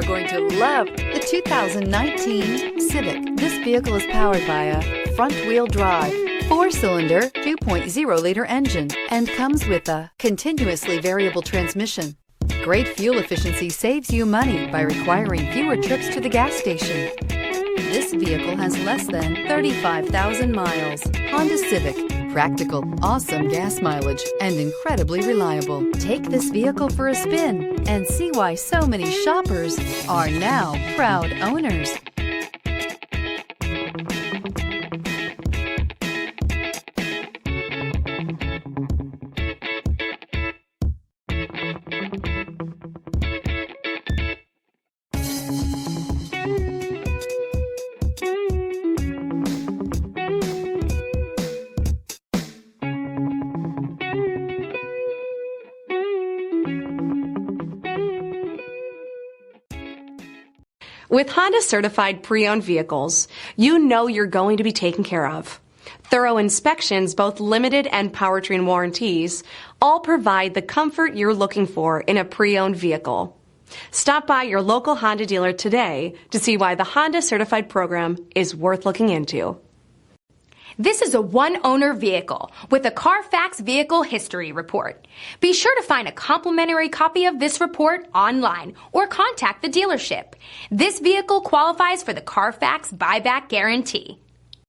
are going to love the 2019 Civic. This vehicle is powered by a front-wheel drive, 4-cylinder, 2.0-liter engine, and comes with a continuously variable transmission. Great fuel efficiency saves you money by requiring fewer trips to the gas station. This vehicle has less than 35,000 miles. Honda Civic. Practical, awesome gas mileage, and incredibly reliable. Take this vehicle for a spin and see why so many shoppers are now proud owners. With Honda certified pre-owned vehicles, you know you're going to be taken care of. Thorough inspections, both limited and powertrain warranties, all provide the comfort you're looking for in a pre-owned vehicle. Stop by your local Honda dealer today to see why the Honda certified program is worth looking into. This is a one-owner vehicle with a CARFAX Vehicle History Report. Be sure to find a complimentary copy of this report online or contact the dealership. This vehicle qualifies for the CARFAX Buyback Guarantee.